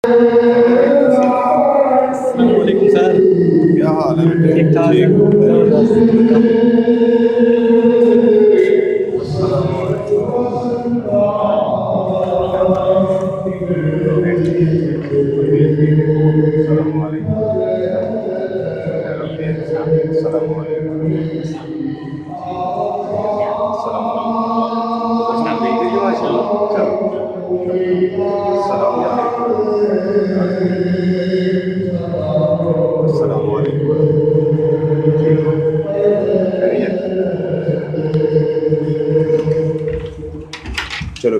السلام علیکم سر، کیا حال ہے بیٹے؟ ٹھیک ٹھاک۔ السلام علیکم۔ السلام علیکم۔ السلام علیکم۔ السلام علیکم۔ چلو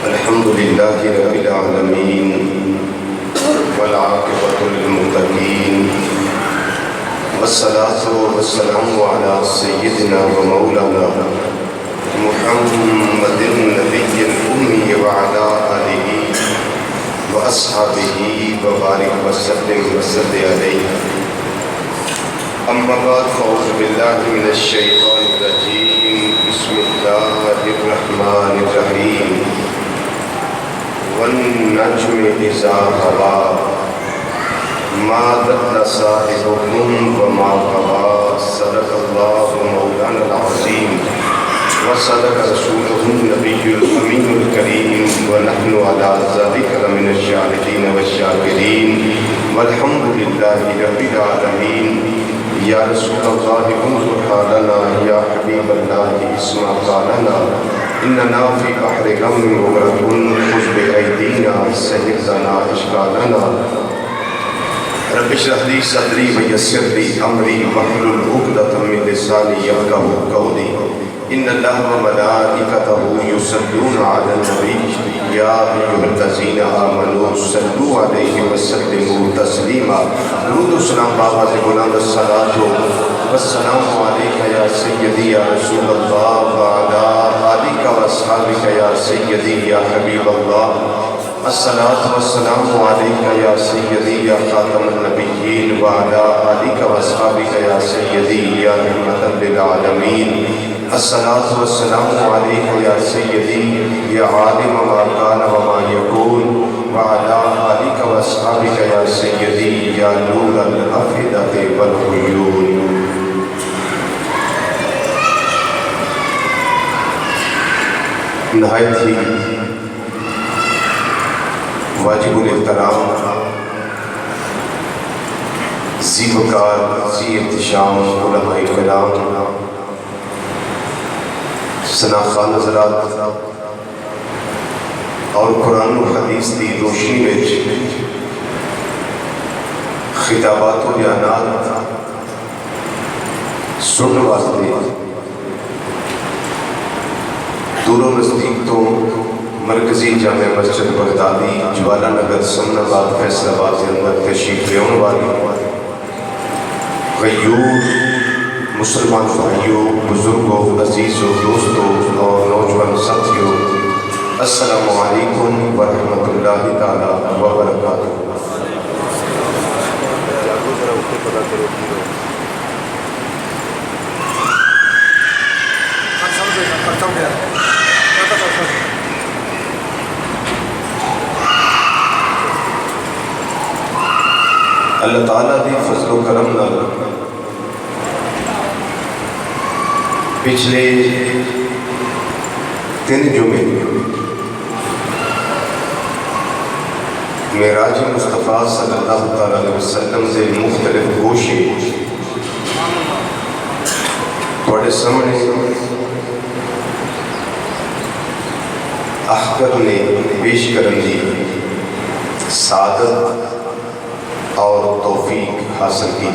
الحمد للہ رب العالمین والعاقبۃ للمتقین والصلاۃ والسلام علی سیدنا و مولانا محمد النبی الأمی وعلی آلہ واصحابہ وبارک وسلم وصلی علیہ۔ اما بعد فاعوذ باللہ من الشیطان الرجیم، بسم اللہ الرحمن الرحیم۔ والنجم اذا ہوا ما ضل صاحبکم وما غوی، صدق اللہ مولانا العظیم وصدق رسولہ النبی الامین الکریم، ونحن علی ذلک لمن الشاہدین والشاکرین، والحمد للہ رب العالمین۔ یا رسول اللہ انظر حالنا، یا حبیب اللہ اسمع قالنا، اننا فی بحر غم مغرق، خذ بایدینا سہل لنا اشکالنا۔ رب اشرح لی صدری ویسر لی امری واحلل عقدۃ من لسانی یفقہوا قولی۔ ان اللہ وملائکتہ یصلون علی النبی یا ایھا الذین آمنوا صلوا علیہ وسلموا تسلیما۔ درود و سلام بآواز بلند، الصلاۃ والسلام علیک یا سیدی یا رسول اللہ وعلی آلک واصحابک یا سیدی یا حبیب اللہ۔ الصلاۃ والسلام علیک یا سیدی یا خاتم النبیین وعلی آلک واصحابک یا سیدی یا رحمۃ للعالمین۔ الصلاۃ والسلام علیک یا سیدی یا عالم ما کان وما یکون وعلی آلک واصحابک یا سیدی یا نور الافئدۃ والعیون۔ نہایت ہی واجب الاحترام، ذی وقار، ذی احتشام علماء کرام، سناخان حضرات اور قرآن و حدیث کی روشنی میں خطابات و بیانات سننے واسطے دور و نزدیک تو مرکزی جامع مسجد بغدادی جوالا نگر سمن آباد فیصل آباد کے اندر تشریف لے والی غیور مسلمان بھائیوں، بزرگوں، عزیزوں، دوستوں اور نوجوان ساتھیوں، السلام علیکم ورحمۃ اللہ تعالی وبرکاتہ۔ اللہ تعالیٰ دی فضل و کرم نال پچھلے 3 جمعے معراج مصطفیٰ صلی اللہ علیہ وسلم سے مختلف گوشے تھوڑے سامنے احکر نے پیش کرن دی سعادت اور توفیق حاصل کی۔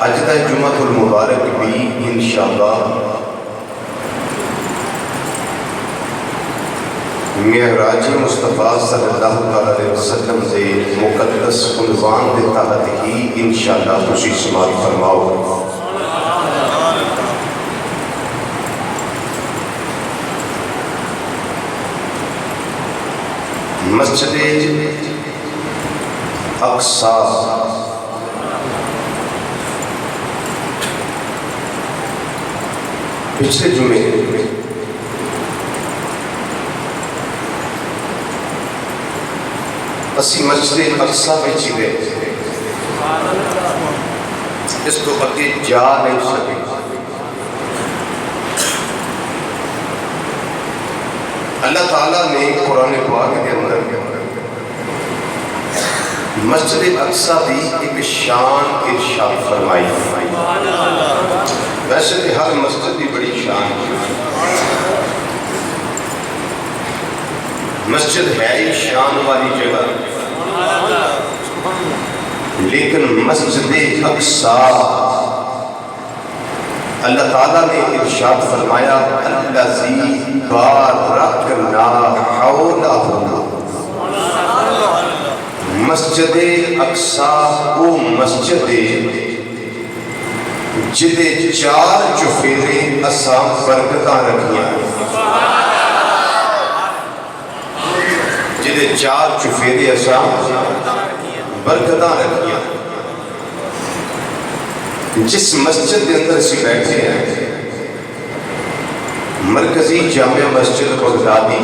اجدہ جمعۃ المبارک بھی انشاءاللہ معراج مصطفیٰ صلی اللہ علیہ وسلم سے مقدس عنوان کے تحت ہی انشاءاللہ خوشی سماعت فرماؤ۔ مسجد اقصی پچھلے جمعے اسی مسجد اقصی میں گئے، اس کو اگے جا نہیں سکے۔ اللہ تعالیٰ نے قرآن پاک کے اندر مسجد اقصی بھی ایک شان ارشاد فرمائی۔ ویسے تو ہر مسجد کی بڑی شان ہے، مسجد ہے ہی شان والی جگہ، لیکن مسجد اقصی اللہ تعالیٰ نے ارشاد فرمایا الذی بارکنا حولہ، مسجد اقصی وہ مسجد جدے 4 چفیرے اساں برکتاں رکھیاں، جدے 4 چفیرے اساں برکتاں رکھیاں۔ جس مسجد کے اندر اسی بیٹھے ہیں مرکزی جامع مسجد بغدادی،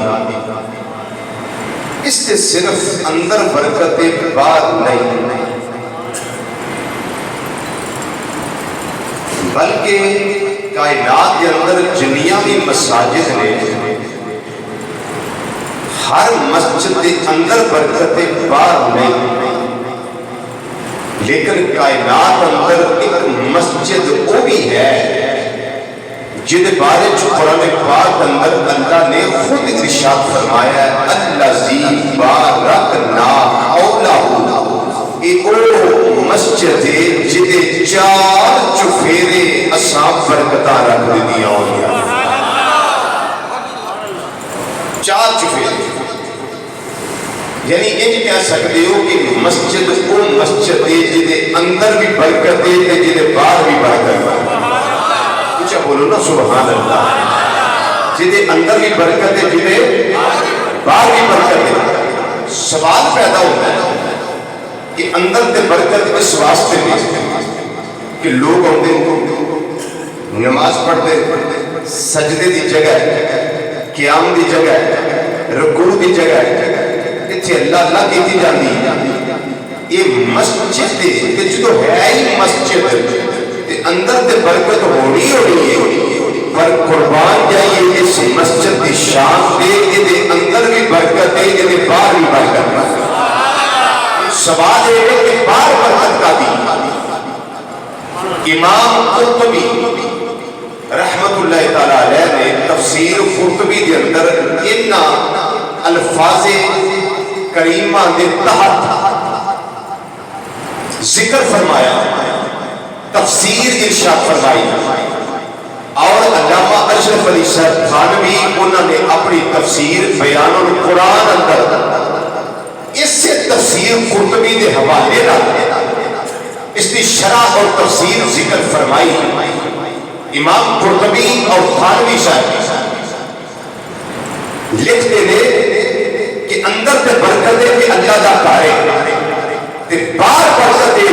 اس سے صرف اندر برکت باہر نہیں، بلکہ کائنات کے اندر جنیاں بھی مساجد نے، ہر مسجد کے اندر برکت باہر نہیں، لیکن کائنات اندر ایک مسجد وہ بھی ہے جن بارے قرآن پاک اندر اللہ نے خود ارشاد فرمایا ہے الذی بارکنا حولہ، ایک وہ مسجد ہے جدے 4 چفیرے اساں برکتاں رکھ دیا ہویا، 4 چفیرے، یعنی یہ کہہ سکتے ہو کہ مسجد وہ مسجد ہے جدے اندر بھی برکت ہے جدے باہر بھی برکت ہے۔ کچھ بولو نا سبحان اللہ، جدے اندر بھی برکت ہے جدے باہر بھی برکت ہے۔ سوال پیدا ہوتا ہے کہ اندر تے برکت اس واسطے میں کہ لوگ ہوتے نماز پڑھتے سجدے دی جگہ ہے، قیام دی جگہ ہے، رکوع دی جگہ ہے، اتھے اللہ اللہ کیتی جاندی، یہ مسجد تے جدو ہے ہی مسجد تے اندر تے برکت ہونی ہے، پر قربان جائیے اس مسجد دی شان دے کہ اندر بھی برکت ہے کہ باہر بھی برکت ہے۔ سوال ہے کہ باہر برکت کا دی امام قرطبی رحمت اللہ تعالیٰ علیہ نے تفسیر قرطبی کے اندر ان الفاظ کریمہ کے تحت ذکر فرمایا، تفسیر ارشاد فرمائی، اور علامہ اشرف علی صاحب تھانوی انہوں نے اپنی تفسیر بیان القرآن اندر اس سے تفسیر قرطبی کے حوالے اس کی شرح اور تفسیر ذکر فرمائی۔ امام قرطبی اور تھانوی صاحب لکھتے ہیں کہ اندر تے برکت ہے کہ اللہ دا کارے تے باہر برکت ہے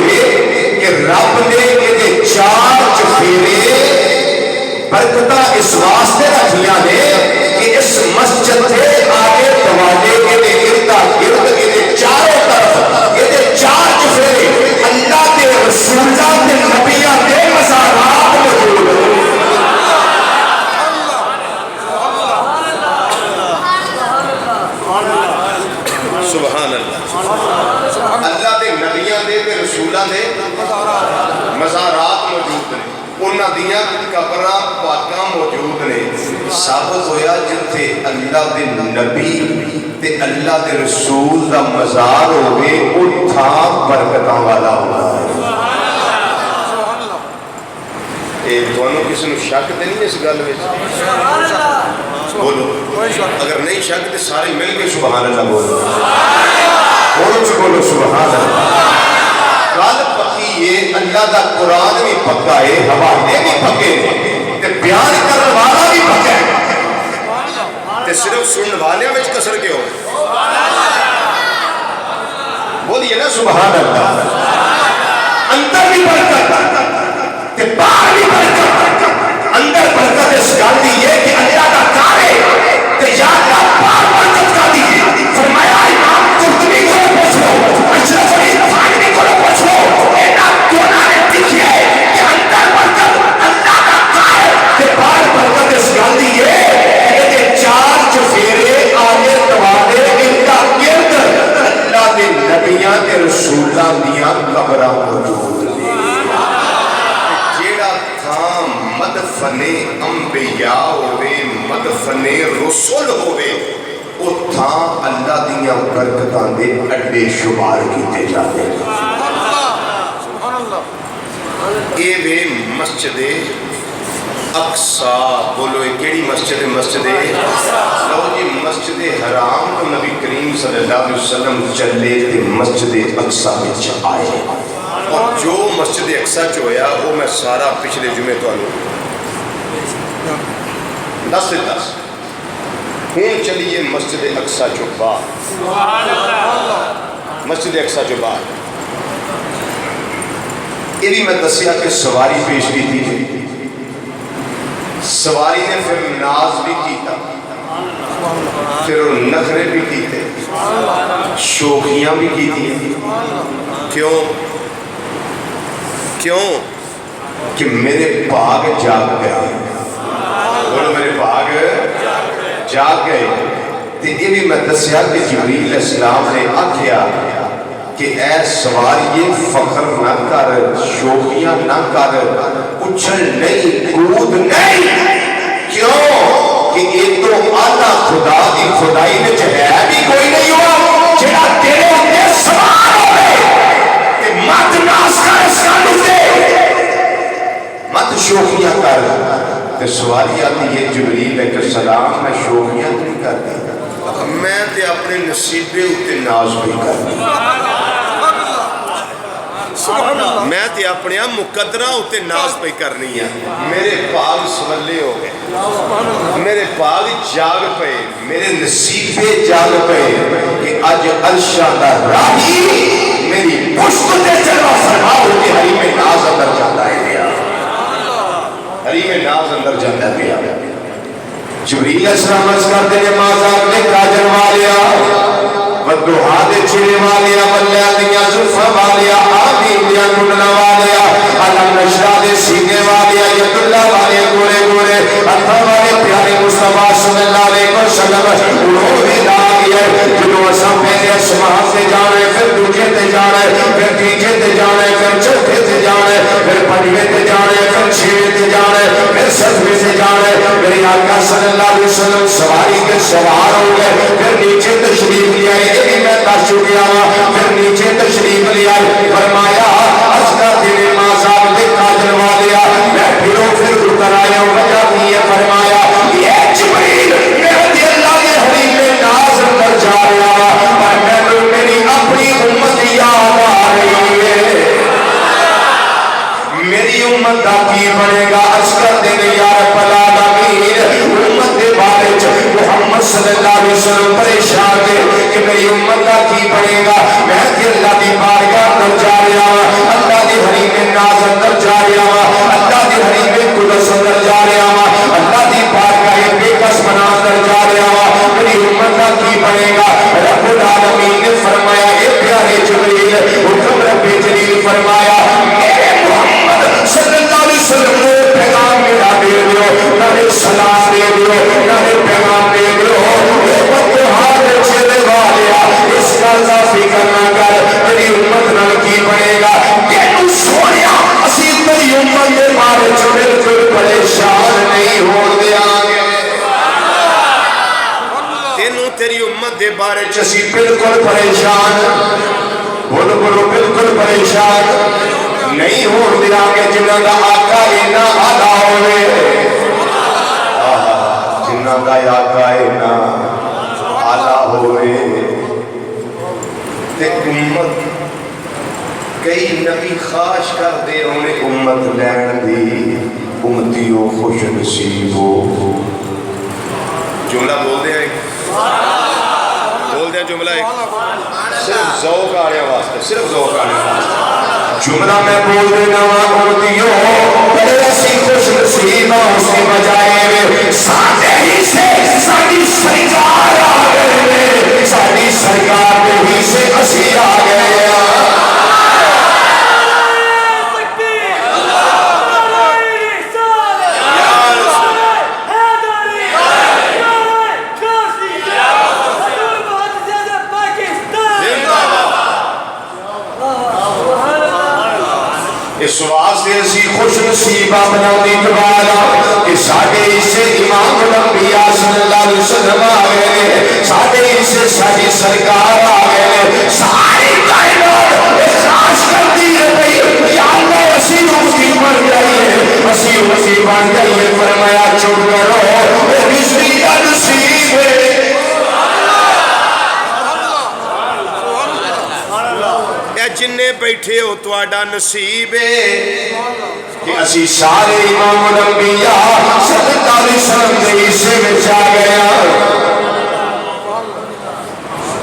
کہ رب نے یہ چار چفیرے برکتہ اس واسطے رکھیاں نے کہ اس مسجد کے آگے دوالے کے اردا گرد کے چاروں طرف یہ چار چفیرے اللہ کے رسولہ کے نبیہ کے مزارات موجود ہیں۔ سبحان اللہ، اللہ دے نبیاں دے تے رسولاں دے مزارات موجود ہیں، انہاں دیاں قبراں پاکاں موجود نے۔ ثابت ہویا جتھے اللہ دے نبی تے اللہ دے رسول دا مزار ہوئے اتھا برکتاں والا ہوگا۔ اے دونوں کسی نو شک تے نہیں اس گل وچ؟ بولو، اگر نہیں شک تے سارے مل کے سبحان اللہ بولو، بولو سبحان اللہ۔ گل پکی ہے، اللہ دا قرآن بھی پکا ہے، حوالے بھی پکے تے بیان کرنے والا بھی پکا ہے، تے صرف سننے والے میں کسر کے ہو۔ بولیے نا سبحان اللہ۔ اندر بھی برکت تے باہر بھی برکت۔ اندر برکت اس گل دی ہے کہ اللہ دا کار ہے تے یا اللہ باہر برکت کا دی ہے۔ فرمایا امام قرطبی کو پوچھ لو، اشرف علی تھانوی کو پوچھ لو، انہاں دونوں نے لکھی ہے کہ اندر برکت اللہ دا کار ہے تے باہر برکت اس گل دی ہے کہ یہ چار چفیرے آگے دوالے اردا گرد اللہ دے نبیاں تے رسولاں دیاں قبراں موجود ہیں۔ مدفن انبیاء ہوئے، مدفن رسول ہوئے، اتھاں اللہ دیاں برکتاں دے اڈے شمار کیتے جاتے ہیں۔ اے وے مسجد اقصی، بولو اے کیڑی مسجد ہے؟ مسجد لو جی مسجد حرام تو نبی کریم صلی اللہ علیہ وسلم چلے تے مسجد اقصی وچ آئے، اور جو مسجد اقصی چ ہویا وہ میں سارا پچھلے جمعے تو دس ہوں چلیے مسجد اقصی چو باہر، مسجد اقصی چو باہر یہ بھی میں دسیا کہ سواری پیش کی تھی، سواری نے پھر ناز بھی کیتا، پھر نخرے بھی کیتے، شوخیاں بھی کی تھی۔ کیوں؟ کہ میرے باغ جاگ گئے، بولو میرے باغ جاگ گئے۔ تو یہ بھی میں دسیا کہ جبریل السلام نے آکھیا کہ اے سواریے فخر نہ کر، شوخیاں نہ کر، اچھل نہیں، کود نہیں۔ کیوں؟ کہ یہ تو آلہ خدا کی خدائی میں ہے بھی کوئی نہیں ہوا جڑا تیرے اندر سوار ہوئے کہ مت ناس کر اس کانو دے، مت شوخیاں کر۔ تو سواری آتی ہے جبریل علیہ السلام میں شوخیاں نہیں کرتی، میں تے اپنے نصیبے اتے ناز بھی کرتی، میں تے اپنے مقدرہ اتے ناز پہ کرنی ہے۔ میرے باغ سولے ہو گئے، میرے باغ جاگ پہ، میرے نصیبے جاگ پہ کہ اج عرشاں دا راہی میری پشت تے چلو فرما ہو کے حریم ناز اندر جاتا ہے پیا، حریم ناز اندر جاتا ہے پیا۔ جبریل السلام عرض کرتے ہیں مازاق نے کاجر والیا ودوہا دے چھڑے والیا ملیاں دیاں زلفہ والیا آدین دیاں کنڈنا والیا علم نشرہ دے سینے والیا یداللہ والے گورے گورے اتھا والے پیارے مصطفیٰ صلی اللہ علیہ وسلم انہوں نے لاغی ہے جنہوں اساں پہلے اسماہ سے جانے پھر دوجے تے جانے پھر تیجے تے جانے پھر چوتھے تے جانے پھر پنجویں تے جانے، پھر چھویں تے جانے، پھر ستویں تے جانے. میرے آقا صلی اللہ علیہ وسلم سواری کے سوار ہو گئے، پھر نیچے تشریف لے آئے. یہ بھی میں دس چکیا ہوں. پھر نیچے تشریف لے آئے، فرمایا اصغر دل مازاب دے کاجل والیا میں پھروں پھر اتر آیا ہوں. وجہ کی ہے؟ فرمایا یہ جبریل میرے اللہ کے حبیب ناز اندر جا رہا اور میں میری اپنی امت یاد آ رہی ہے. میری امت کا کی بنے گا؟ اصغر دل یا رب العالمین امت کے بارے محمد صلی اللہ علیہ وسلم پریشان ہے کہ میری امت کا کی بنے گا. میں کہ اللہ کی بارگاہ اندر جا رہا ہوں، اللہ کی حریم ناز اندر جا رہا ہوں، اللہ کی حریم قدس اندر جا رہا ہوں، اللہ کی بارگاہ بے کس بنا اندر جا رہا ہوں. میری امت کا کی بنے گا؟ رب العالمین نے فرمایا اے پیارے جبریل حکم رب جلیل فرمایا میرے محمد صلی اللہ علیہ وسلم نے پیغام میرا دے دیو، نہ سلام دے دیو، نہ پیغام دے دیو. اس کا فکر نہ کر، تیری امت نال کی بنے گا. تینوں سونیا اسی تیری امت کے بارے چ بالکل پریشان نہیں ہو دیا گے. تینوں تیری امت کے بارے چ اسی بالکل پریشان، بولو بولو بالکل پریشان نہیں ہو دیا گے. جنہاں دا آقا اینا آلہ ہوئے، جنہاں دا آقا اینا آلہ ہوئے تے امت کئی نبی خواہش کر دے انہیں امت لین دی. امتیوں خوش نصیب ہو. جملہ بول دیں جملہ ایک صرف ذوق آ رہے واسطے، صرف ذوق آ رہے واسطے جملہ میں بول دینا وا امتیوں بڑے ایسی خوش نصیب ہوں. اس کی بجائے ساتے ہی سے ساری سرکار آ گئے، ساری سرکار میں ہی سے اسی آ گئے. اس واسطے اسی خوش نصیبہ بنا دی دوبارہ کہ ساڑھے اسے امام الانبیاء صلی اللہ علیہ وسلم آ گئے، ساڑھے اسے ساری سرکار آ گئے. ساری کائنات احساس کرتی ہے بھئی یا اللہ اسی امتی بن جائیے، اسی امتی بن جائیے. فرمایا چپ کرو اے رشتی کا نصیب ہے. جننے بیٹھے ہو تو آڈا نصیب ہے کہ اسی سارے امام الانبیاء صلی اللہ علیہ وسلم نے اسے میں جا گیا.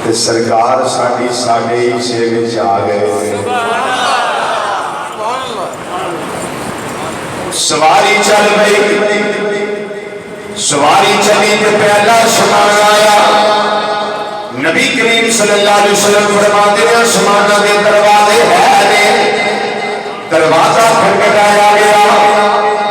تے سرکار ساڑھی ساڑھے اسے میں جا گئے. سواری چل گئی، سواری چلی تے پہلا سامان آیا. نبی کریم صلی اللہ علیہ وسلم فرماتے ہیں آسمانہ دے دروازے ہے، دروازہ کھٹکھٹایا گیا،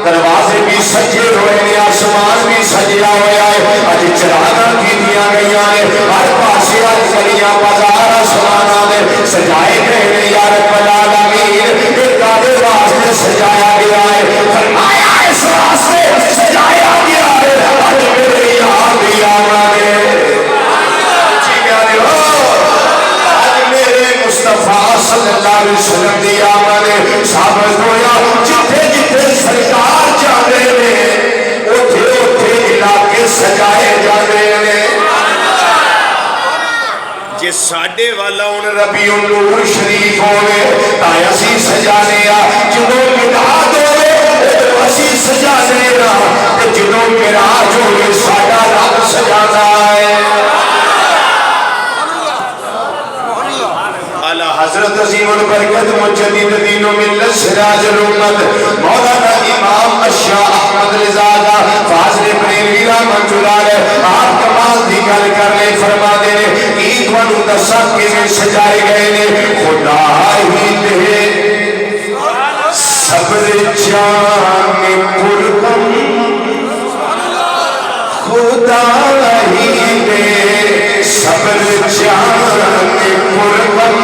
دروازے بھی سجے ہوئے ہیں، آسمان بھی سجیا ہوا ہے. اج چراغاں کیتیاں گئیاں ہیں، ہر پاسے اج گلیاں بازار آسمانہ دے سجائے گئے ہیں. یا رب العالمین ایک کعبے واسطے سجایا گیا ہے. فرمایا اس واسطے سجایا گیا ہے اج میرے یاد بھی آوانے مصطفیٰ صلی اللہ علیہ وسلم دی آمانے ثابت ہویا. جتھے جتھے سرکار جانے میں اوتھے اوتھے علاقے سجائے جانے میں. جے ساڈے والا ان ربیع النور شریف ہوئے تایا سی سجانے آ، جنہوں مداد ہوئے اسی سجانے آ، جنہوں مراج ہوئے ساڈا رب سجانا ہے. حضرت عظیم البرکت مجدد دین و ملت سراج الامت مولانا امام اشاہ احمد رضا فاضل بریلوی رحمت اللہ علیہ آپ کمال دی گل کرنے فرما دینے ایک ونو دسا کے میں سجائے گئے نے. خدا ہی دے صبر جان پرغم، خدا ہی دے صبر جان پرغم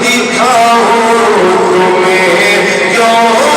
دکھاؤ تمہیں کیوں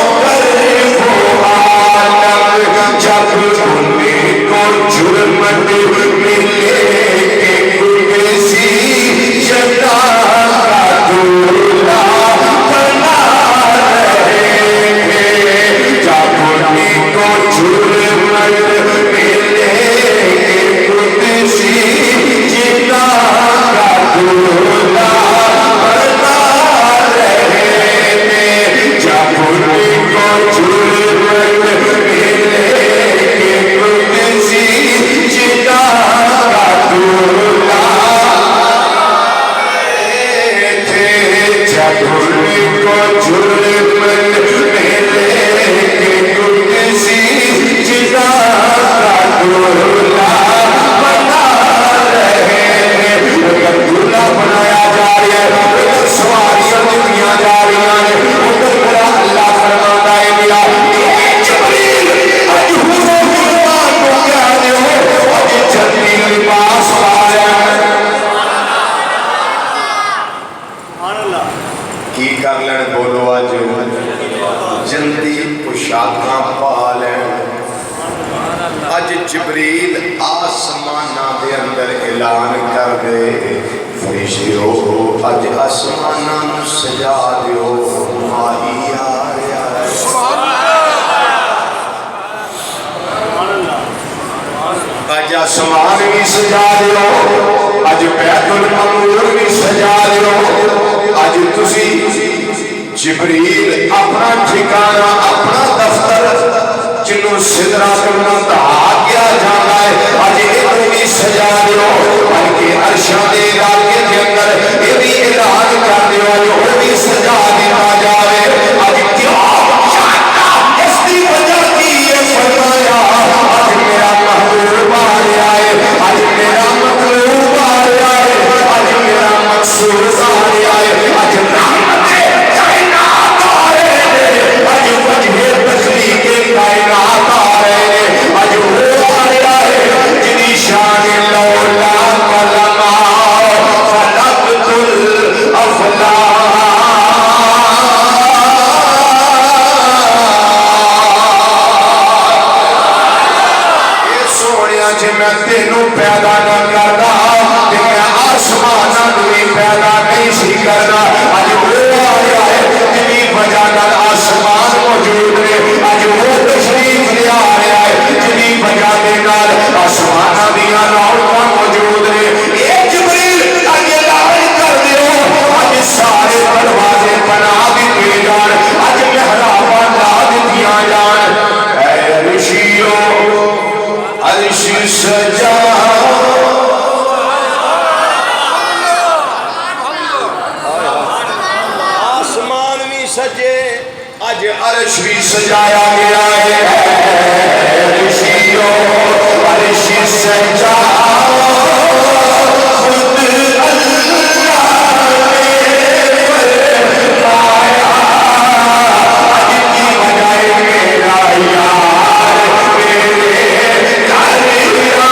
جبریل آسمانہ دے اندر اعلان کر دے فرشتیو اج آسمانہ نو سجا دیو ماہی آ رہا ہے اج آسمان بھی سجا دیو اج بیت المعمور بھی سجا دیو اج تسی جبریل اپنا ٹھکانہ اپنا دفتر جنہوں سدرات المنتہا کیا جانا ہے آج ادھر بھی سجا دیو بلکہ عرشاں دے علاقے کے اندر یہ بھی اعلان کر دیو آج وہ بھی سجا دینا جاوے آج کیا جاننا اس کی وجہ کی یہ فرمایا آج میرا محبوب آ رہا ہے آج میرا مطلوب آ رہا ہے آج میرا مقصود آ رہا ہے آج رحمت کائنات آ رہے ہیں آج وجہ تخلیق کائنات آ رہے ہیں آج وہ آ رہا ہے جنی شان لولا کلمہ فلقت الافلاق یہ سونیا جی میں تینوں پیدا نہ کرنا کہ میں آسمانہ بھی پیدا نہیں سی کرنا آج وہ آ رہا ہے جنی وجہ نال آسمان موجود ہے آج وہ تشریف لے آ رہا ہے جنی وجہ دے نال آسمانہ دیا رونقاں موجود ہے اے جبریل اج اعلان کر دیو اج سارے دروازے بنا دیتے جان اج محراباں لا دتیاں جان اے عرشیو عرش سجا آسمان بھی سجے اج عرش بھی سجایا گیا ہے عرشیو عرش سجا خود اللہ نے فرمایا اج کی بجائے میرا یار میرے گھر آیا میرا یار میرے گھر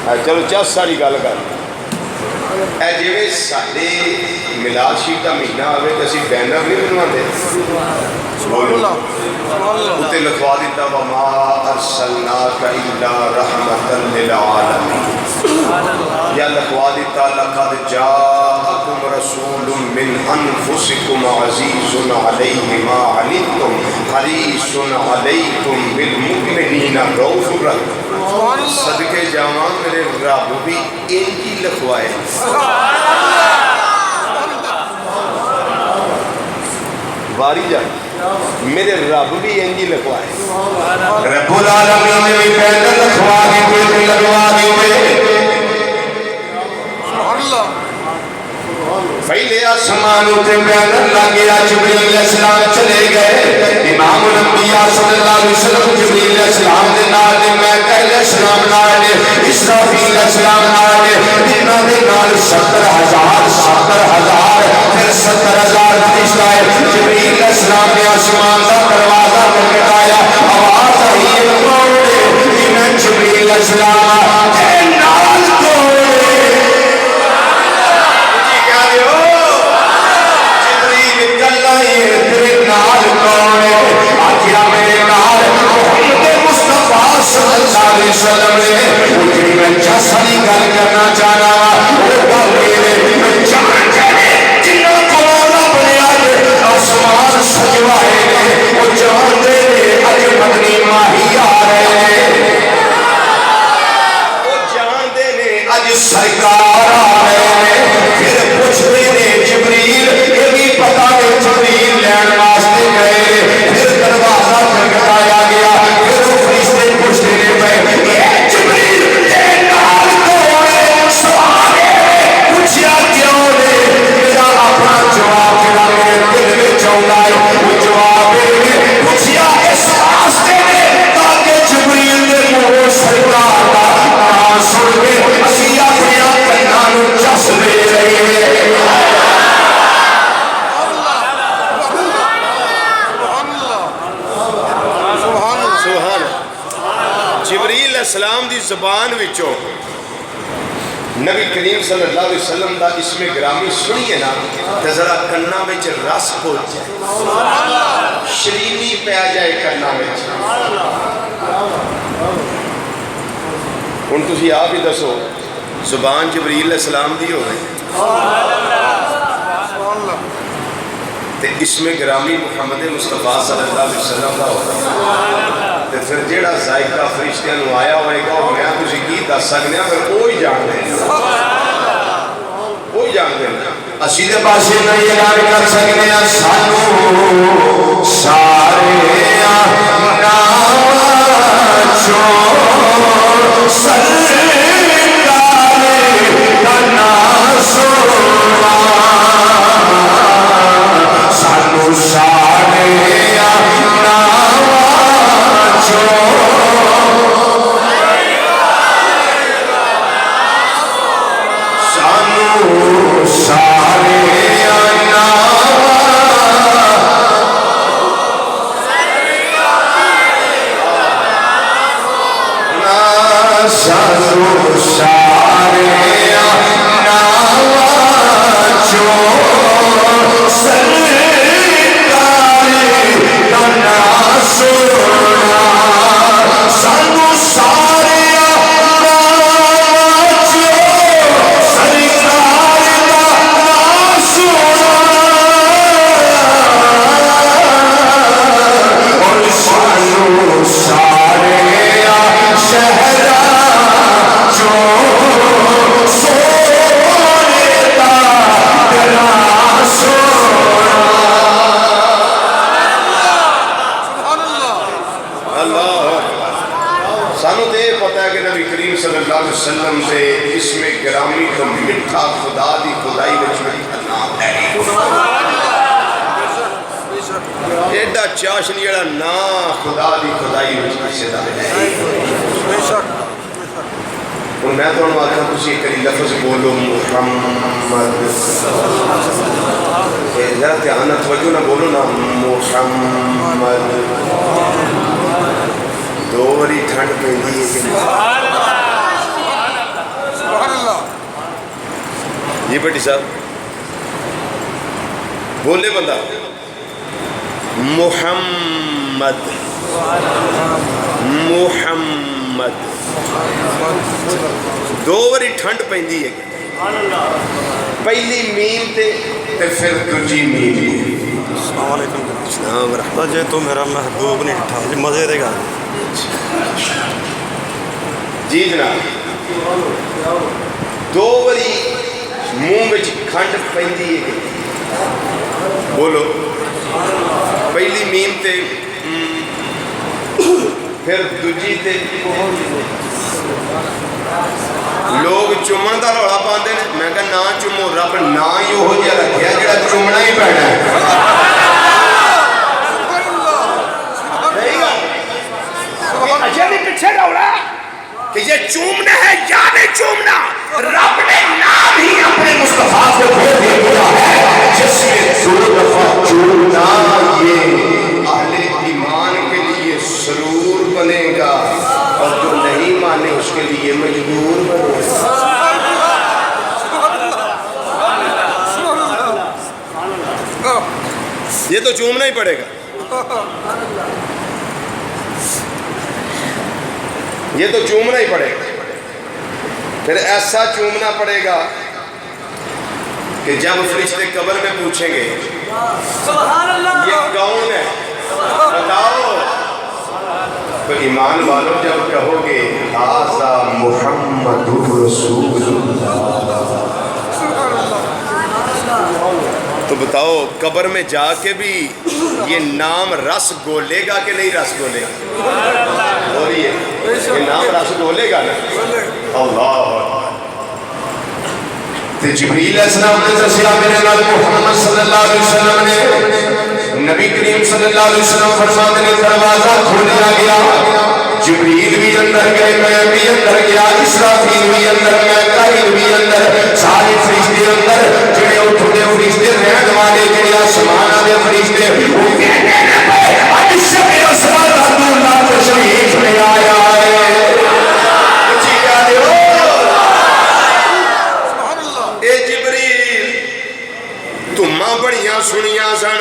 آیا چلو چس والی گل کر اے جیویں ساڈے میلاد شریف کا مہینہ آوے تے اسی بینر نہیں بنواندے بولو اتنے لکھوا دیتا وما ارسلناک الا رحمتا للعالمین یا لکھوا دیتا لقد جاءکم رسول من انفسکم عزیز علیہ ما عنتم حریص علیکم بالمؤمنین رؤوف رحیم صدقے جاواں میرے رب بھی انجی لکھوائے باری جائے میرے رب بھی انجی لکھوائے رب العالمین نے بھی پہلے لکھوا دیتے لگوا دیتے پہلے آسمان تے بیان لگیا جبریل علیہ السلام چلے گئے امام الانبیاء صلی اللہ علیہ وسلم جبریل علیہ السلام دے نال میکائیل علیہ السلام نال اسرافیل علیہ السلام نال انہاں دے نال 70,000 پھر 70,000 فرشتہ جبریل علیہ السلام نے آسمان دا دروازہ کھٹکایا آواز آئی انہاں جبریل علیہ السلام اے نال توڑے اسلام دی زبان وچوں نبی کریم صلی اللہ علیہ وسلم دا اسم گرامی سنیے نا تے ذرا کنا وچ رس ہو جائے شریفی پہ آ جائے کنا وچ ہن تسی آپ ہی دسو زبان جبریل علیہ السلام دی ہوئے تے اسم گرامی محمد مصطفیٰ صلی اللہ علیہ وسلم دا ہوتا تے پھر جیڑا ذائقہ فرشتیاں نو آیا ہوئے گا اور میں تسی کی دس سکنے ہیں پھر کوئی جان دے کوئی جان دے اسی دے پاسے نہیں اعلان کر سکنے ہیں سانو سارے ناچو سرکارے کنا سونا سانو سارے ناچو چاشنیڑا نا خدا دی خدائی وچ دا ہے اور میں تو آتا تسی کری لفظ بولو محمد ذرا دھیان توجہ نہ بولو نا محمد دو باری ٹھنڈ پیندی ہے کہ بھٹی صاحب بولے بندہ محمد محمد دو باری ٹھنڈ پیندی ہے پہلی میم تے پھر دوجی میم. السلام علیکم. السلام ورحمۃ جی تو میرا محبوب نہیں ٹھا جی مزے دے گا. جی جناب دو باری منہ میں کھنڈ پیندی ہے بولو پہلی میم تے پھر دوجی تے. لوگ چومن کا رولا پاتے ہیں میں کہا نہ چومو رب نہ ہی وہ جہاں رکھا جہاں چومنا ہی پینا ہے. اچھا بھی پیچھے رولا کہ یہ چومنا ہے یا نہیں چومنا رب نے نام ہی اپنے مصطفیٰ کو دے دیا ہے جس میں دو دفعہ چومنا یہ اہل ایمان کے لیے سرور بنے گا اور جو نہیں مانے اس کے لیے مجبور بنے گا. یہ تو چومنا ہی پڑے گا یہ تو چومنا ہی پڑے گا. پھر ایسا چومنا پڑے گا کہ جب فرشتے قبر میں پوچھیں گے یہ کون ہے بتاؤ تو ایمان والوں جب کہو گے ھذا محمد رسول اللہ تو بتاؤ قبر میں جا کے بھی یہ نام رس گولے گا کہ نہیں رس گولے گا؟ اور یہ نام رس گولے گا نا. اللہ جبریل علیہ السلام نے دسیا میرے نال محمد صلی اللہ علیہ وسلم نے نبی کریم صلی اللہ علیہ وسلم فرماتے ہیں دروازہ کھولیا گیا جبریل بھی اندر گئے میں بھی اندر گیا اسرافیل بھی اندر میکائیل بھی اندر سارے فرشتے اندر جڑے اتھوں دے فرشتے رہن والے جڑے آسماناں دے فرشتے وہ کہنے لگے اج شب اسرا رسول اللہ تشریف لے آیا ہے. جی آدھو اے جبریل تماں بڑیاں سنیاں سن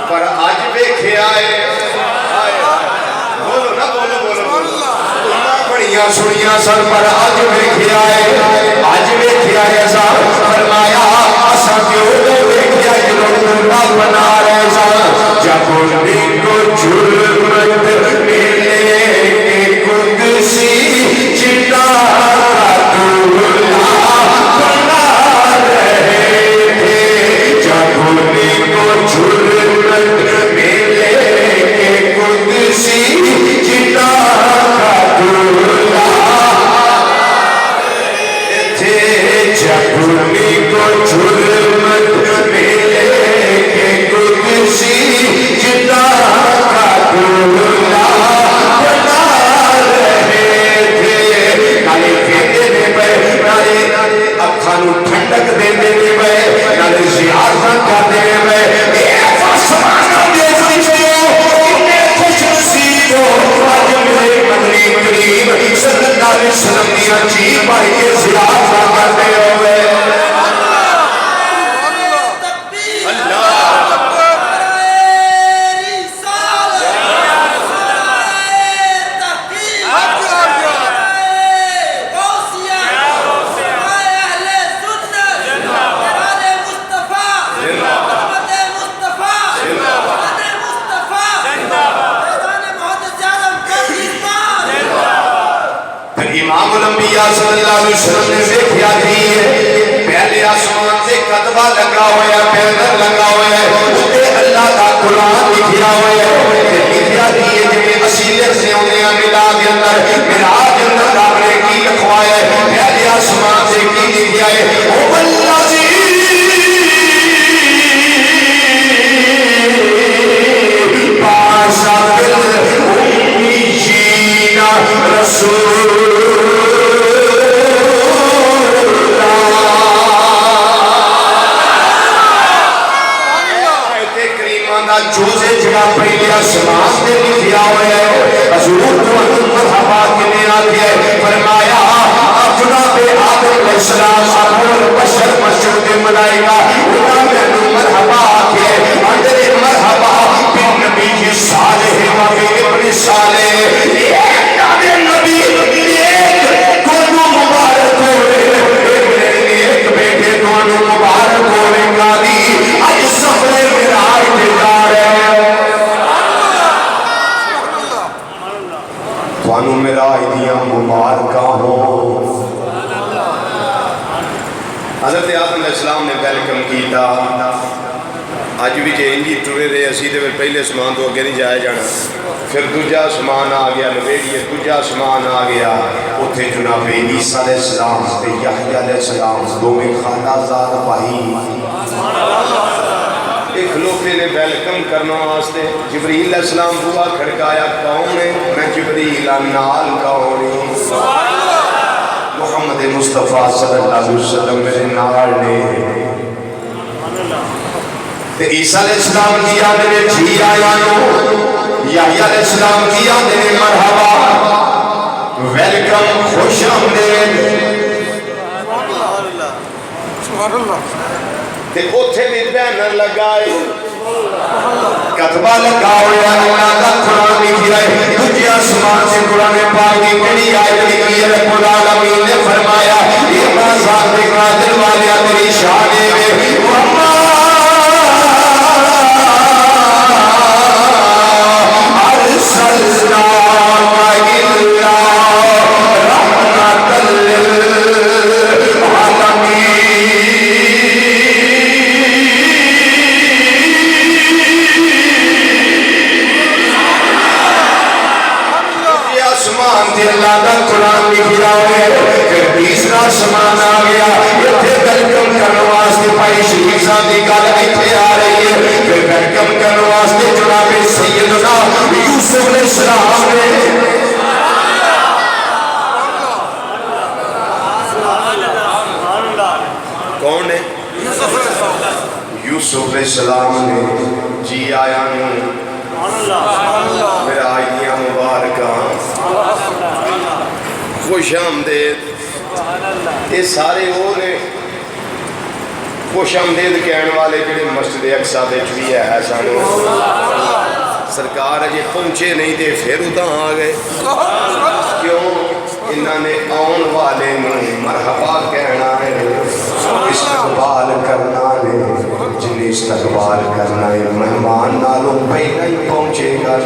پر اج ویکھیا ہے بولو نا بولو بولو تماں بڑیاں سنیاں سن پر اج ویکھیا ہے ایسا فرمایا اسا کیوں ویکھیا جدوں اللہ بنا رہے سن جب ان کو جرمت ملے کہ قدسی جنا امام الانبیاء صلی اللہ علیہ وسلم نے دیکھیا جی پہلے آسمان سے کتبہ لگا ہوا ہے بینر لگا ہوا ہے اُتے اللہ کا قرآن لکھیا ہوا ہے لکھیا جی جی اسیلے سے انہیں ملا کے اندر معراج اندر آپ نے کی لکھوایا ہے پہلے آسمان سے کی لکھیا ہے او اللہ جی پاشا دل امیشین رسول جوزے جگہ پہلے آسمان نے لکھیا ہوئے ہے حضور کو مرحبا کنے آتی ہے فرمایا جناب آدم علیہ السلام اپنے بشر حشر دے ملائکہ انہاں مینوں مرحبا آکھے اندر مرحبا نبی کی صالح و ابن صالح ایک نبی ایک کو مبارک ہوئے ایک بیٹے دونوں مبارک ہوئے گالی اج سفر معراج دے جا رہے ہیں توانوں معراج دیاں مبارکاں ہوں حضرت آدم علیہ السلام نے ویلکم کیتا اج بھی جے انجی ٹرے رہے اسی تے پہلے اسمان تو اگے نہیں جایا جانا پھر دوجا اسمان آ گیا نویڑیے دوجا اسمان آ گیا اتھے جناب عیسیٰ علیہ السلام تے یحییٰ علیہ السلام دو میں خانہ زاد بھائی ایک کھلوتے نے ویلکم کرنا واسطے جبریل علیہ السلام بوا کھڑکایا کون ہے میں جبریل نال کون ہے محمد مصطفیٰ صلی اللہ علیہ وسلم میرے نال نے تے عیسیٰ علیہ السلام کی آدھے نے جی آیا نو یحییٰ علیہ السلام کی آدھے نے مرحبا ویلکم خوش آمدید تے اتھے بھی بینر لگائے کتبہ لگاؤ یا اللہ کا قرآن لکھی رہے تجھے آسمان سے قرآن پاک کی کڑی آئے لکھی ہے رب العالمین نے فرمایا یہ مازاد کے قادر والے تیری شانے میں محمد ارسلنا الا رحمتا اللہ کا قرآن لکھی رہا ہے پھر تیسرا سمان آ گیا اتھے ویلکم کرنے واسطے بھائی شریف صاحب کی گل اتھے آ رہی ہے پھر ویلکم کرنے واسطے جناب سیدنا یوسف علیہ السلام نے کون ہے یوسف علیہ السلام نے جی آیا ہوں میرا آئیاں مبارکہ خوش آمدید یہ سارے وہ نے خوش آمدید کہنے والے جڑے مسجد اقصی وچ بھی ہے سانو سرکار اجے پہنچے نہیں تے پھر ادھاں آ گئے کیوں انہاں نے آن والے نوں مرحبا کہنا ہے استقبال کرنا ہے جن استقبال کرنا ہے مہمان نالوں پہلے ہی پہنچے گا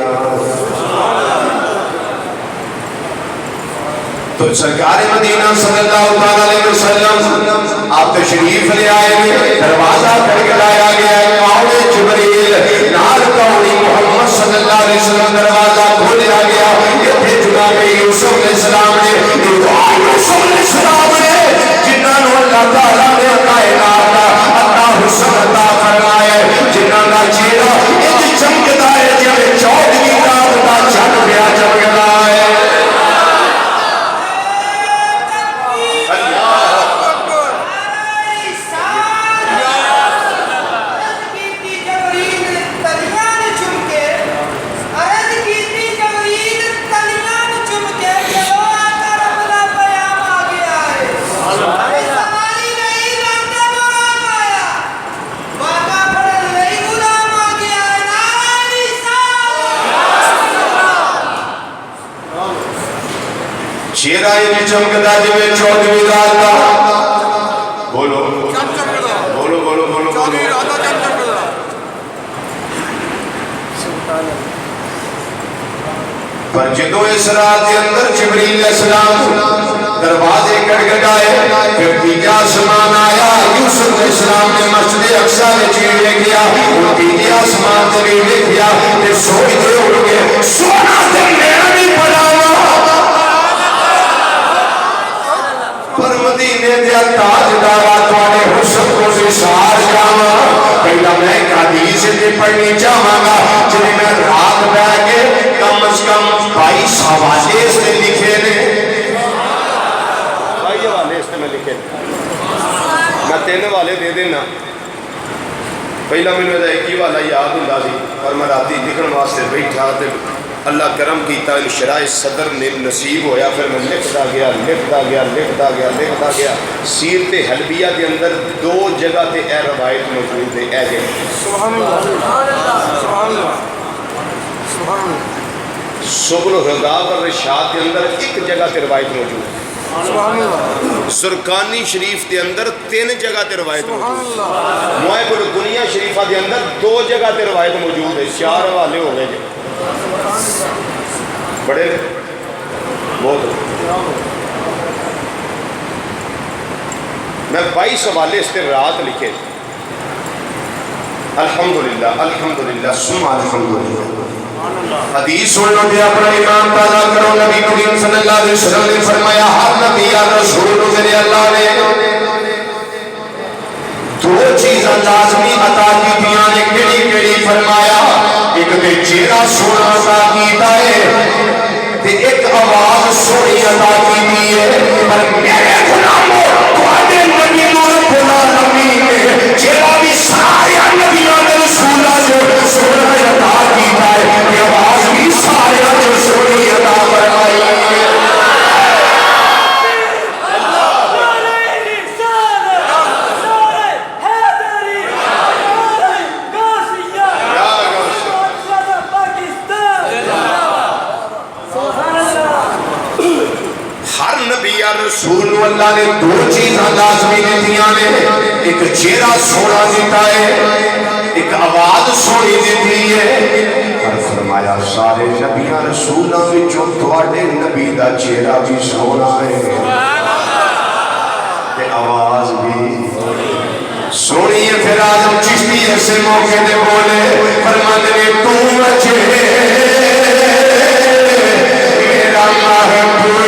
تو سرکار مدینہ صلی اللہ علیہ وسلم آپ تشریف لے آئے دروازہ کھڑکایا گیا قول جبریل نال قول محمد صلی اللہ علیہ وسلم دروازہ کھولیا گیا یہ جناب یوسف علیہ السلام نے یوسف علیہ السلام نے جنہاں نو اللہ تعالیٰ نے کائنات دا اللہ حسن عطا فرمایا جنہاں دا چہرہ انج چمکدا ہے جویں چودھویں رات دا چن پیا چمکدا ہے چہرہ یہ چمکدا جویں چودھویں رات دا بولو بولو بولو بولو پر جدو اس رات کے اندر جبریل علیہ السلام دروازے کھڑکائے پھر تیجا آسمان آیا یوسف علیہ السلام نے مسجد اقصی میں چیڑے گیا وہ تیجے آسمان سے بھی دیکھیا کہ سوئی دے اڑ گئے سونا تے میرا بھی پڑا پر مدینے دیا تاجدارا توانے حسن کو سار جاما پہلا میں ایک حدیث سے پڑھنی چاہاں گا جنہیں میں رات بہ کے کم از کم 22 حوالے اس نے لکھے نے 22 حوالے اس نے میں لکھے میں 3 حوالے دے دینا پہلا میں نے ایک ہی والا یاد ہوں سی اور میں راتی لکھن واسطے بیٹھا تے اللہ کرم کیتا شرائع صدر نے نصیب ہویا، پھر میں لکھتا گیا سیرت حلبیہ کے اندر 2 جگہ تے اے روایت موجود ہے، اے جگہ سبحان اللہ سبحان اللہ سبحان اللہ سبل الہدیٰ والرشاد کے اندر 1 جگہ تے روایت موجود ہے، سبحان اللہ زرقانی شریف کے اندر 3 جگہ تے روایت موجود سبحان ہے، اللہ موائب الدنیا شریفہ کے اندر 2 جگہ تے روایت موجود ہے، 4 حوالے ہو گئے جی بڑے بہت میں 22 حوالے اس کے رات لکھے الحمدللہ الحمدللہ ثم الحمدللہ حدیث سن لو کہ اپنا ایمان تازہ کرو، نبی کریم صلی اللہ علیہ وسلم نے فرمایا ہر نبی یا رسول میرے اللہ نے 2 چیزاں لازمی عطا کیتیاں نے، کیڑی فرمایا ایک تے چہرہ سونا عطا کیتا ہے تے ایک آواز سونی عطا کیتی ہے، پر میرے غلاموں تواڈے نبی نور رب العالمین نے جیڑا بھی سارے نبیوں دے رسولاں جو سونا عطا کیتا ہے تے آواز بھی سارے جو سونی عطا فرمائی ہے۔ رسول اللہ نے 2 چیزاں لازمی دیتیاں نے، ایک چہرہ سونا دیتا ہے، ایک آواز سونی دیتی ہے، اور فرمایا سارے نبیاں رسولاں وچوں تواڈے نبی دا چہرہ بھی سونا ہے تے آواز بھی سونی ہے۔ پھر آدم چشتی ایسے موقع دے بولے فرماتے نے تو مجھے میرا محبوب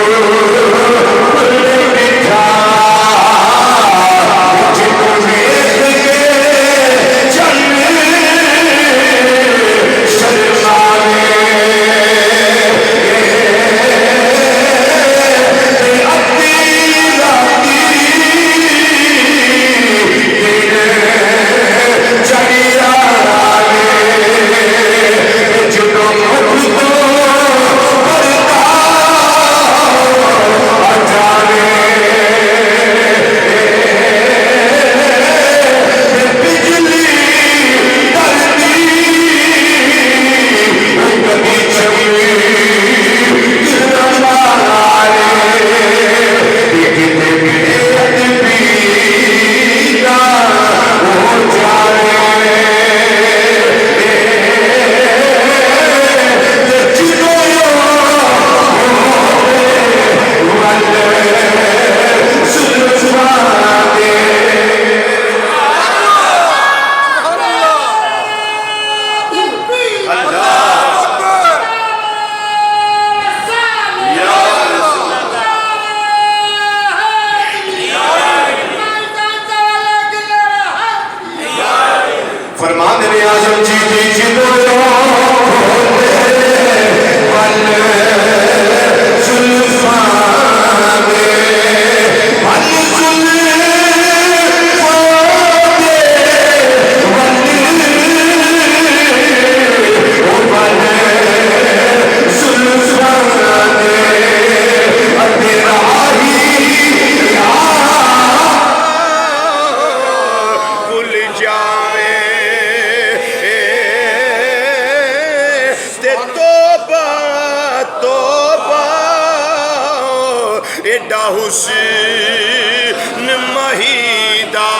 حسین مہیدہ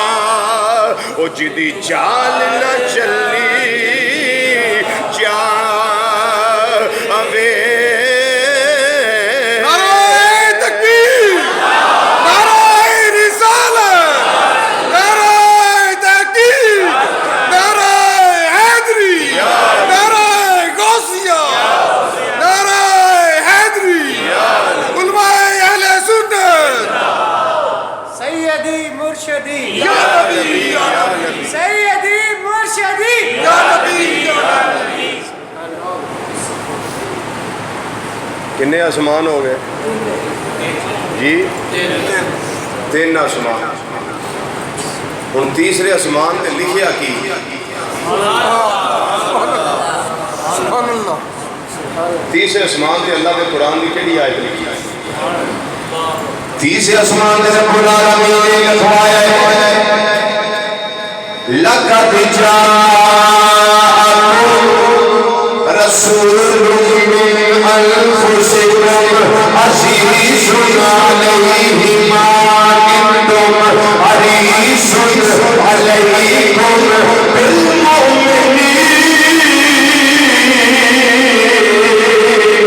او جدی چال نہ چلی جا اوے نعرہ تکبیر، نعرہ رسالت، نعرہ تحقیق، نعرہ حیدری، نعرہ غوثیہ، نعرہ حیدری، علماء اہل سنت، سیدی مرشدی یا نبی یا نبی سیدی مرشدی یا نبی یا نبی۔ کنے آسمان ہو گئے جی؟ 3 آسمان۔ ان تیسرے آسمان نے لکھیا کی سبحان اللہ، تیسرے اسمان سے اللہ کے قرآن کی کہڑی آیت لکھی ہے؟ تیسرے اسمان سے رب العالمین نے لکھوایا ہے لَقَدْ جَاءَكُمْ رَسُولٌ مِّنْ أَنفُسِكُمْ عَزِيزٌ عَلَيْهِ مَا عَنِتُّمْ حَرِيصٌ عَلَيْكُمْ بِالْمُؤْمِنِينَ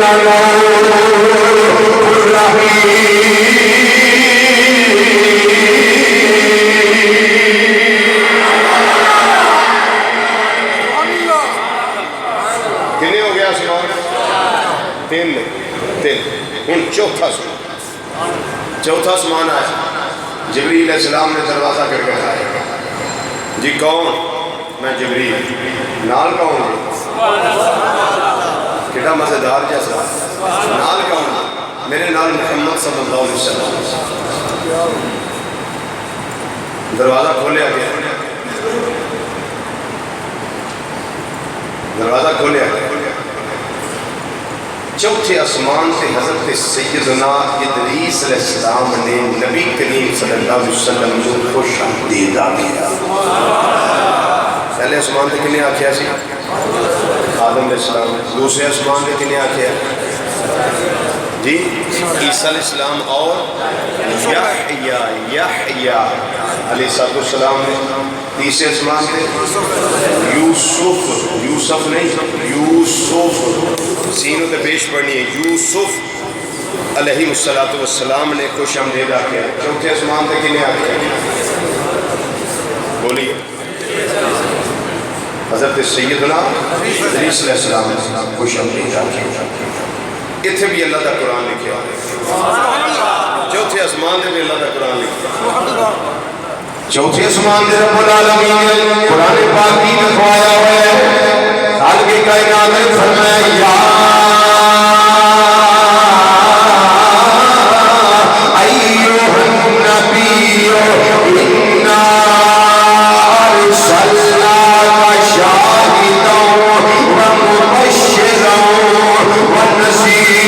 رَءُوفٌ رَحِيمٌ. کتنے ہو گیا اسمان؟ تین ہن چوتھا اسمان آیا. جبریل علیہ السلام نے دروازہ کر کے آیا جی کون؟ میں جبریل. نال کون؟ کتنا مزیدار جیسا. نال کون؟ میرے نال محمد صلی اللہ علیہ وسلم. دروازہ کھولیا گیا. دروازہ کھولیا گیا. چوتھے آسمان سے حضرت سیدنا ادریس علیہ السلام نے نبی کریم صلی اللہ علیہ وسلم کو خوش آمدید آکھیا. پہلے آسمان سے کنے آکھیا سی؟ آدم علیہ السلام. دوسرے آسمان سے کنے آکھیا جی؟ عیسیٰ علیہ السلام اور یحییٰ علیہ السلام نے. تیسرے آسمان سے یوسف نہیں یوسف سینوں تے پیش پڑھنی ہے. یوسف علیہ السلام نے خوش آمدید آکھیا. چوتھے آسمان تے کنے آکھیا؟ بولیے. حضرت سیدنا ادریس علیہ السلام نے خوش آمدید آکھیا. اتنے بھی اللہ کا قرآن لکھا. چوتھے آسمان تے بھی اللہ کا قرآن لکھا. چوتھے آسمان سے رب العالمین نے قرآن پاک کی لکھوایا ہوا ہے. خالق کائنات نے فرمایا یا ایھا النبی انا ارسلناک شاہدا ومبشرا ونذیرا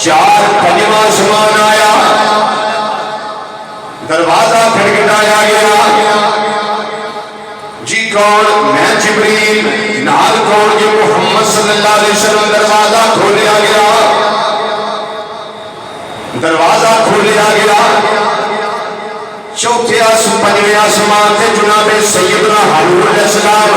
چار پنجواں آسمان آیا. دروازہ کھٹکھٹایا گیا. جی کون؟ میں جبریل. نال کون؟ جو محمد صلی اللہ علیہ وسلم. دروازہ کھولیا گیا. دروازہ کھولیا گیا. چوتھے پنجویں آسمان سے جناب سیدنا ہارون علیہ السلام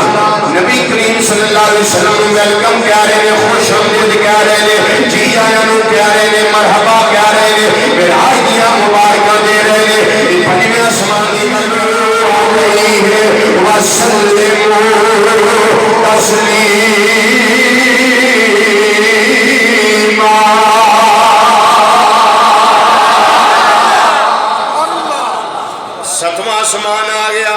نبی کریم صلی اللہ علیہ وسلم ویلکم کہہ رہے ہیں, خوش آمدید کہہ رہے ہیں, جی آیاں نو کہہ رہے ہیں, مرحبا کہہ رہے ہیں, معراج دیاں مبارکاں دے رہے ہیں. پنجویں آسمان دی علیہ وسلم تسلیما. ستواں آسمان آ گیا.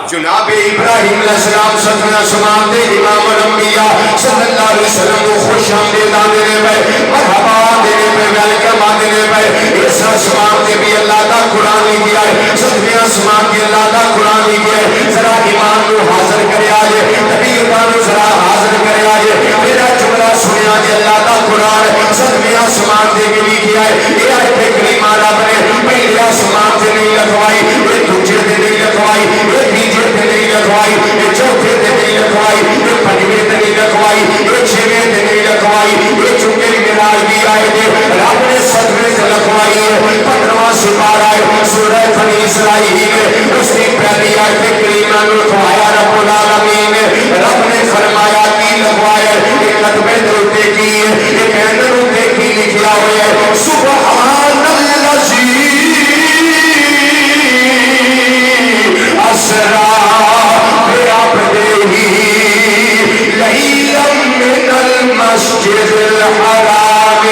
جناب ابراہیم علیہ السلام ستویں آسمان دے امام الانبیاء صلی اللہ علیہ وسلم کو خوش آمدید دینے پہ, مرحبا دینے پہ, ویلکم دینے پہ. اس آسمان دے بھی اللہ کا قرآن لکھیا ہے. ستویں آسمان کی اللہ کا قرآن لکھیا ہے. ذرا ایمان کو حاضر کرے آجے, نبی کو ذرا حاضر کرے آجے. میرا جملہ سنیا جی اللہ کا قرآن ستویں آسمان دے بھی لکھیا ہے. یہ آیت کریمہ رب نے پہلے آسمان سے نہیں لکھوائی, یہ دوسرے سے نہیں لکھوائی, یہ تیسرے سے نہیں لکھوائی, یہ چوتھے سے نہیں لکھوائی, یہ پنجویں سے نہیں لکھوائی, یہ چھویں سے نہیں لکھوائی. یہ چونکہ معراج کی آیت رب نے ستویں سے لکھوائی ہے. 15واں سپارہ ہے سورہ بنی اسرائیل ہے, اس کی پہلی آیت کریمہ نے لکھوایا رب العالمین نے. رب نے فرمایا کی لکھوایا, یہ کتبے دوتے کی ہے, یہ بینر ہوتے کی لکھیا ہوئے ہے. سبحان الذی اسرا بعبدہ لیلا من المسجد الحرام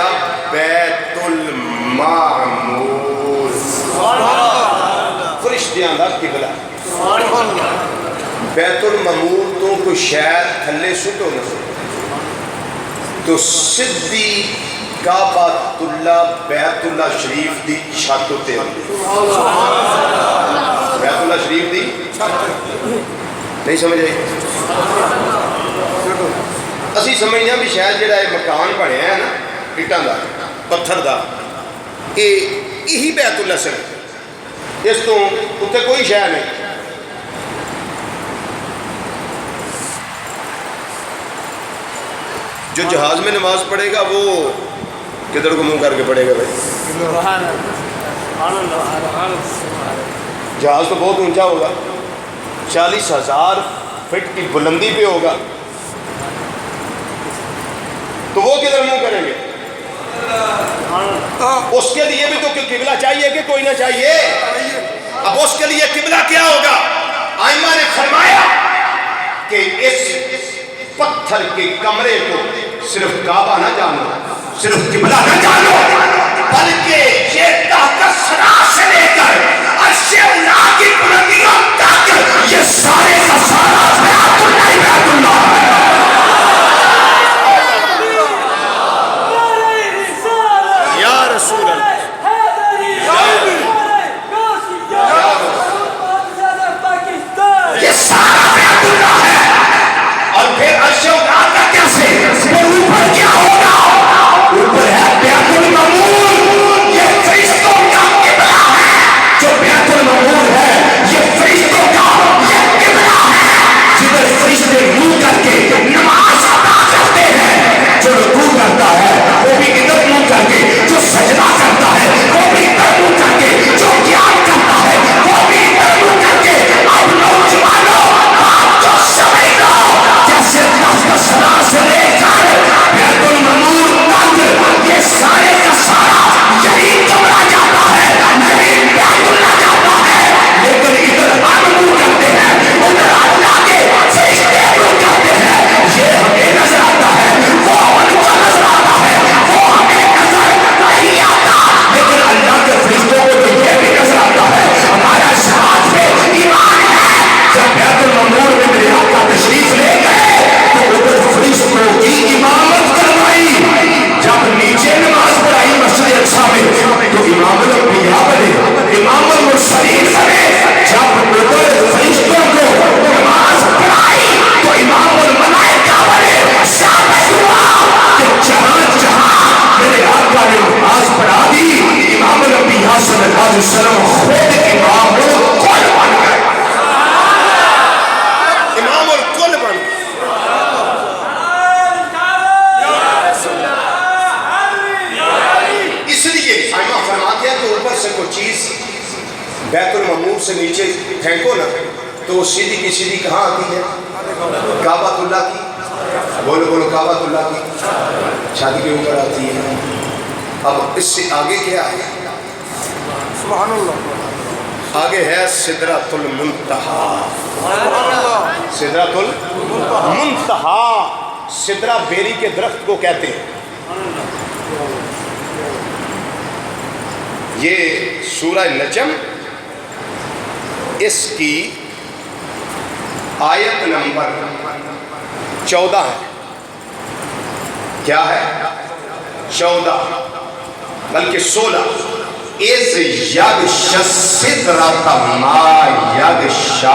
آیا بیت المعمور، فرشتیاں دا قبلہ۔ بیت المعمور تو کوئی شاید تھلے سٹو نہ تو سدھی کعبۃ اللہ بیت اللہ شریف دی چھت تے ہوندی، بیت اللہ شریف دی نہیں سمجھ آئی؟ اسی سمجھنے بھی شاید جڑا یہ مکان بنیا ہے نا اٹاں دا پتھر دا یہی بیت اللہ سے، اس تو اتنے کوئی شے نہیں۔ جو جہاز میں نماز پڑھے گا وہ کدھر کو منہ کر کے پڑھے گا بھائی؟ جہاز تو بہت اونچا ہوگا، 40,000 فٹ کی بلندی پہ ہوگا، تو وہ کدھر منہ کریں گے؟ اس کے لیے بھی تو قبلہ چاہیے کہ کوئی نہ چاہیے؟ اب اس کے لیے قبلہ کیا ہوگا؟ آئمہ نے فرمایا کہ اس پتھر کے کمرے کو صرف کعبہ نہ جانو، صرف قبلہ نہ جانو، بلکہ یہ تحت ثنا سے لے کر عرش اللہ کی بلندیوں تک یہ سارے کا سارا بیت اللہ بیت اللہ ہے۔ یا رسول اللہ، یہ سارا بیت اللہ ہے۔ اور پھر عرش اللہ کا کیسے؟ پھر اوپر کیا ہوگا؟ اوپر ہے بیت المعمور، یہ فرشتوں کا قبلہ ہے۔ جو بیت المعمور ہے یہ فرشتوں کا یہ قبلہ ہے، جدھر فرشتے منہ کر کے نماز ادا کرتے ہیں۔ جو رکوع کرتا ہے وہ بھی ادھر منہ کر کے، جو سجدہ کرتا ہے وہ بھی ادھر منہ کر کے، جو قیام کرتا ہے وہ بھی ادھر منہ کر کے۔ اب نوجوانوں بات کو سمجھ لو، جیسے تحت ثنا سے لے کر بیت المعمور تک یہ سارے کا سارا یہی کمرہ جاتا ہے، یہی بیت اللہ جاتا ہے۔ لیکن ادھر ہم منہ کرتے ہیں، ادھر اللہ کے فرشتے منہ کرتے ہیں۔ یہ ہمیں نظر آتا ہے، وہ ان کو نظر آتا ہے، وہ ہمیں نظر نہیں آتا، لیکن اللہ کے فرشتوں کو تو یہ بھی نظر آتا ہے۔ ہمارا ساتھ میں ایمان ہے۔ جب بیت المعمور میں میرے آقا تشریف لے گئے تو ادھر فرشتوں کی امامت کروائی۔ جب نیچے نماز پڑھائی مسجد اقصی میں تو امام الانبیاء بنے، امام المرسلین بنے۔ جب ادھر فرشتوں کو نماز پڑھائی تو امام الملائکہ بنے۔ ثابت ہوا کہ جہاں جہاں میرے آقا نے نماز پڑھا دی، امام الانبیاء صلی اللہ علیہ وسلم خود امام الکل بن گئے، امام الکل بن گئے۔ اس لیے آئمہ فرماتے ہیں کہ اوپر سے کوئی چیز بیت المعمور سے نیچے پھینکو نا تو وہ سیدھی کی سیدھی کہاں آتی ہے؟ کعبۃ اللہ کی، بولو بولو کعبۃ اللہ کی شادی کے اوپر آتی ہے۔ اب اس سے آگے کیا ہے؟ سبحان اللہ، آگے ہے سدرۃ المنتہا۔ سدرۃ المنتہا، سدرہ بیری کے درخت کو کہتے ہیں۔ یہ سورہ نجم اس کی آیت نمبر 14 ہے۔ کیا ہے؟ 14 بلکہ 16۔ اِذْ یغشی السِّدْرَۃَ مَا یغشی،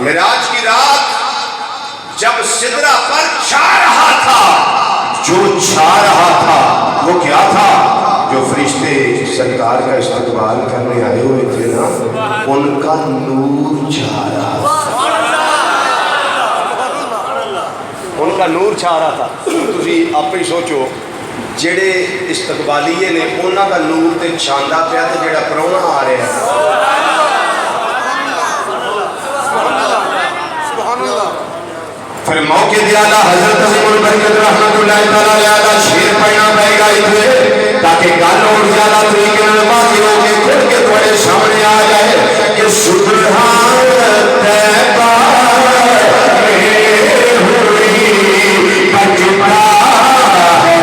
معراج کی رات جب سدرہ پر چھا رہا تھا، جو چھا رہا تھا وہ کیا تھا؟ جو فرشتے سرکار کا استقبال کرنے آئے ہوئے تھے نا، ان کا نور چھا رہا تھا، ان کا نور چھا رہا تھا۔ تسی آپ ہی سوچو، جڑے استقبالیے نے انہاں کا نور تے چھاندا پیا تے جڑا پراؤنا آ رہا ہے۔ پھر موقع دیا حضرت عظیم البرکت رحمت اللہ تعالی علیہ شیر پڑھنا پڑے گا اتنے تاکہ گل اور زیادہ طریقے میں واضح ہو کے کھل کے تھوڑے سامنے آ جائے کہ سبحان طیبہ میں ہوئی بچتا ہے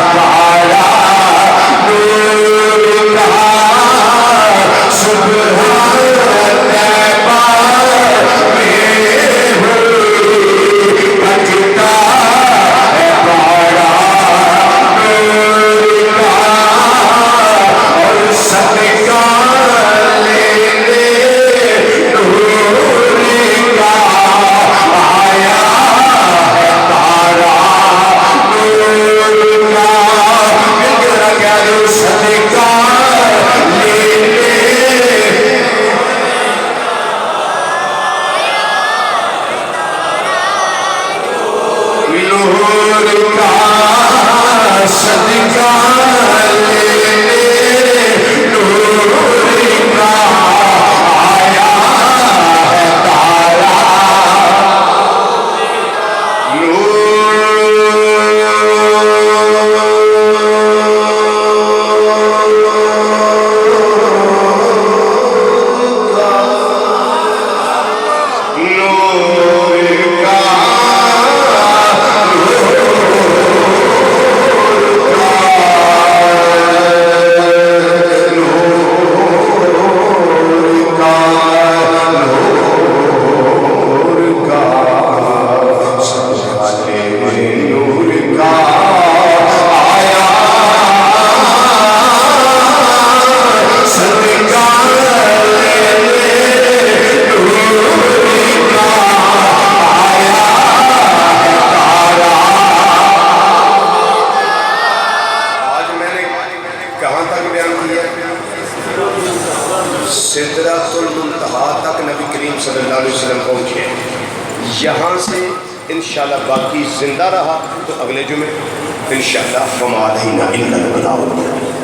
سدرۃ المنتہا تک نبی کریم صلی اللہ علیہ وسلم پہنچے. یہاں سے انشاءاللہ باقی زندہ رہا تو اگلے جمعے انشاءاللہ فما علینا الا البلاغ.